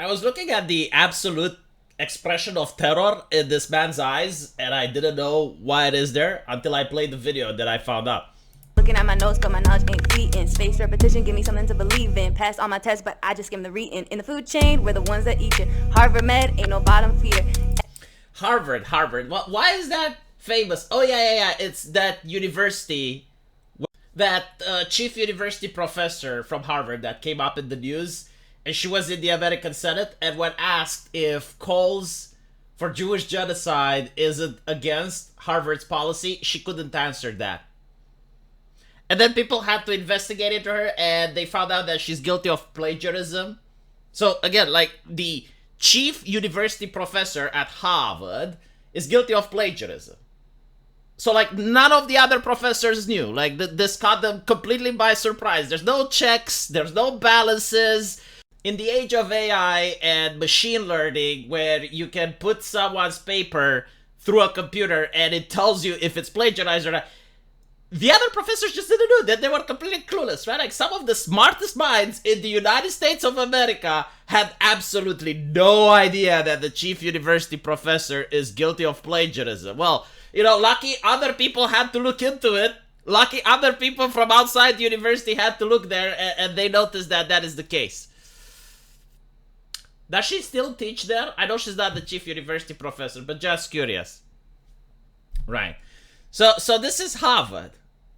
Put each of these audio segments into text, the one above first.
I was looking at the absolute expression of terror in this man's eyes, and I didn't know why it is there until I played the video that I found out. Looking at my notes, but my knowledge ain't fleeting. Space repetition, give me something to believe in. Pass all my tests, but I just skim the reading. In the food chain, we're the ones that eat it. Harvard Med ain't no bottom feeder. Harvard. Why is that famous? Oh, yeah. It's that university, that chief university professor from Harvard that came up in the news. And she was in the American Senate, and when asked if calls for Jewish genocide isn't against Harvard's policy, she couldn't answer that. And then people had to investigate into her, and they found out that she's guilty of plagiarism. So again, like, the chief university professor at Harvard is guilty of plagiarism. So, like, none of the other professors knew. Like, this caught them completely by surprise. There's no checks, there's no balances. In the age of AI and machine learning, where you can put someone's paper through a computer and it tells you if it's plagiarized or not, the other professors just didn't know that. They were completely clueless, right? Like, some of the smartest minds in the United States of America had absolutely no idea that the chief university professor is guilty of plagiarism. Well, you know, lucky other people had to look into it. Lucky other people from outside the university had to look there, and they noticed that that is the case. Does she still teach there? I know she's not the chief university professor, but just curious. Right. So this is Harvard.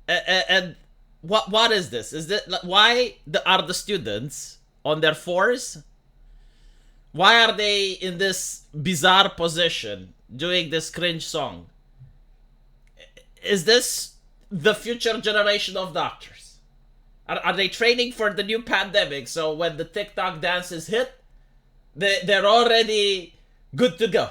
And what is this? Is that why are the students on their fours? Why are they in this bizarre position doing this cringe song? Is this the future generation of doctors? Are they training for the new pandemic, so when the TikTok dances hit, they're already good to go?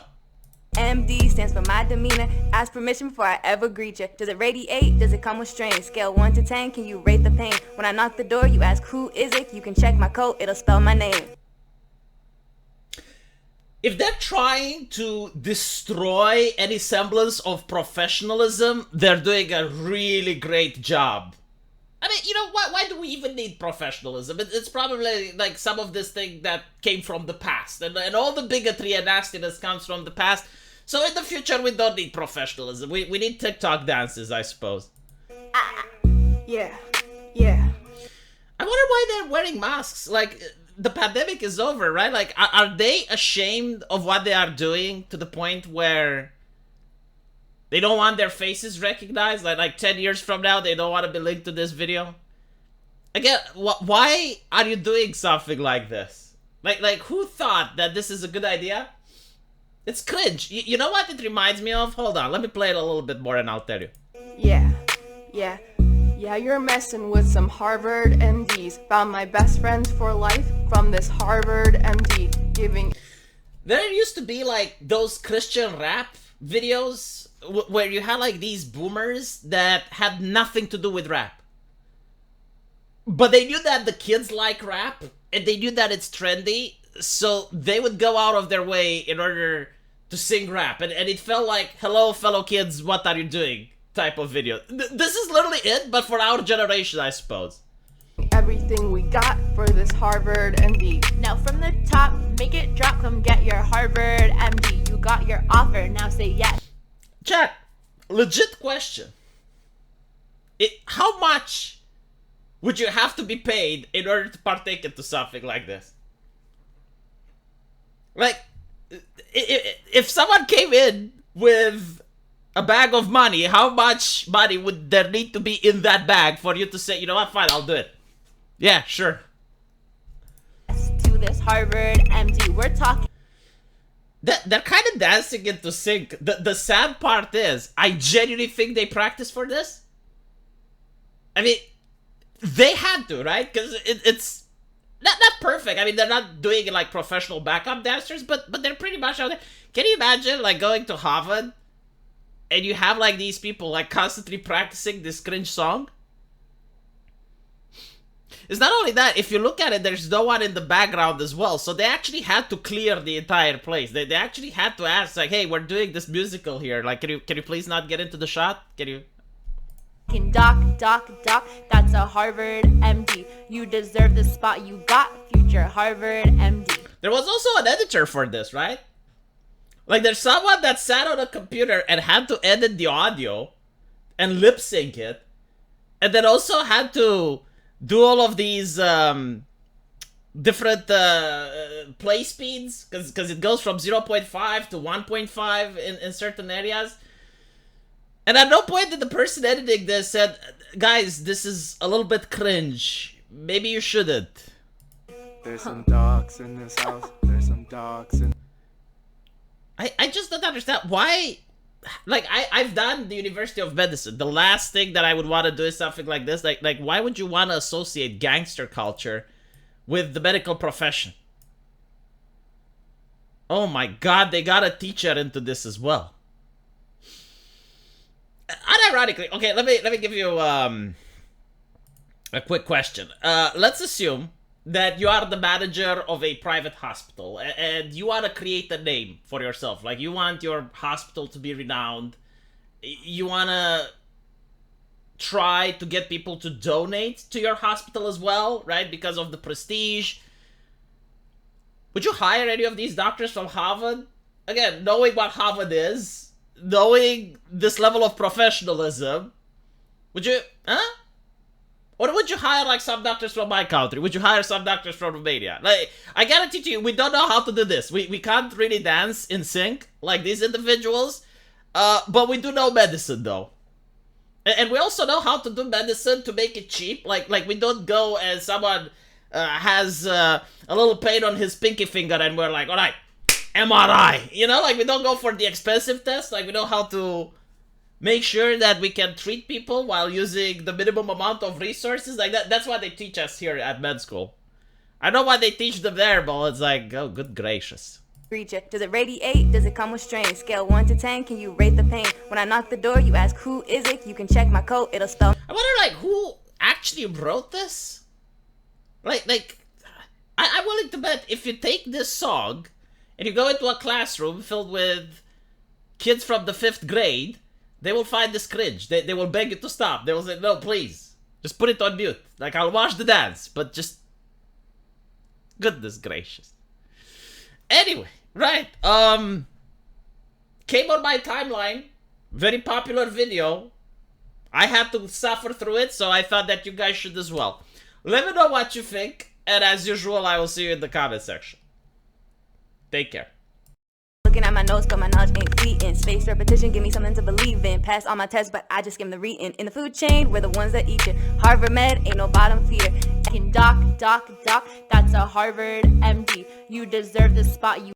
MD stands for my demeanor. Ask permission before I ever greet you. Does it radiate? Does it come with strain? Scale 1 to 10, can you rate the pain? When I knock the door, you ask who is it? You can check my coat, it'll spell my name. If they're trying to destroy any semblance of professionalism, they're doing a really great job. I mean, you know, why do we even need professionalism? It's probably like some of this thing that came from the past. And all the bigotry and nastiness comes from the past. So in the future, we don't need professionalism. We need TikTok dances, I suppose. Yeah. I wonder why they're wearing masks. Like, the pandemic is over, right? Like, are they ashamed of what they are doing to the point where they don't want their faces recognized? Like 10 years from now, they don't want to be linked to this video? Again, why are you doing something like this? Like who thought that this is a good idea? It's cringe. You know what it reminds me of? Hold on, let me play it a little bit more and I'll tell you. Yeah, you're messing with some Harvard MDs. Found my best friends for life from this Harvard MD giving... There used to be like those Christian rap videos where you had like these boomers that had nothing to do with rap. But they knew that the kids like rap, and they knew that it's trendy, so they would go out of their way in order to sing rap. And it felt like, hello, fellow kids, what are you doing? Type of video. This is literally it, but for our generation, I suppose. Everything we got for this Harvard MD. Now from the top, make it drop, come get your Harvard MD. You got your offer, now say yes. Chat, legit question. How much would you have to be paid in order to partake into something like this? Like, if someone came in with a bag of money, how much money would there need to be in that bag for you to say, you know what, fine, I'll do it? Yeah, sure. To this Harvard MD, we're talking. They're kind of dancing into sync. The sad part is, I genuinely think they practice for this. I mean, they had to, right? Because it's not perfect. I mean, they're not doing it like professional backup dancers, but they're pretty much out there. Can you imagine, like, going to Harvard and you have, like, these people, like, constantly practicing this cringe song? It's not only that, if you look at it, there's no one in the background as well. So they actually had to clear the entire place. They actually had to ask, like, hey, we're doing this musical here. Like, can you please not get into the shot? Can you... Can doc, that's a Harvard MD. You deserve the spot you got, future Harvard MD. There was also an editor for this, right? Like, there's someone that sat on a computer and had to edit the audio and lip sync it, and then also had to do all of these different play speeds, because it goes from 0.5 to 1.5 in certain areas. And at no point did the person editing this said, guys, this is a little bit cringe. Maybe you shouldn't. There's some dogs in this house. There's some dogs in... I just don't understand why. Like, I've done the University of Medicine. The last thing that I would want to do is something like this. Like why would you want to associate gangster culture with the medical profession? Oh my god, they got a teacher into this as well. Unironically, okay, let me give you a quick question. Let's assume that you are the manager of a private hospital and you want to create a name for yourself. Like, you want your hospital to be renowned. You want to try to get people to donate to your hospital as well, right? Because of the prestige. Would you hire any of these doctors from Harvard? Again, knowing what Harvard is, knowing this level of professionalism, would you, huh? Or would you hire, like, some doctors from my country? Would you hire some doctors from Romania? Like, I guarantee to you, we don't know how to do this. We can't really dance in sync like these individuals. But we do know medicine, though. And we also know how to do medicine to make it cheap. Like we don't go and someone has a little pain on his pinky finger and we're like, all right, MRI. You know, like, we don't go for the expensive test. Like, we know how to make sure that we can treat people while using the minimum amount of resources. Like, that's what they teach us here at med school. I know what they teach them there, but it's like, oh, good gracious. Creature. Does it radiate? Does it come with strain? Scale 1 to 10, can you rate the pain? When I knock the door, you ask who is it? You can check my coat, it'll spell. I wonder, like, who actually wrote this? Like, I'm willing to bet if you take this song and you go into a classroom filled with kids from the 5th grade, they will find this cringe. They will beg you to stop. They will say, no, please, just put it on mute. Like, I'll watch the dance, but just... Goodness gracious. Anyway, right, came on my timeline, very popular video. I had to suffer through it, so I thought that you guys should as well. Let me know what you think, and as usual, I will see you in the comment section. Take care. Looking at my notes, but my knowledge ain't fleeting. Space repetition, give me something to believe in. Pass all my tests, but I just skim the reading. In the food chain, we're the ones that eat you. Harvard Med, ain't no bottom feeder. Can doc, that's a Harvard MD. You deserve the spot you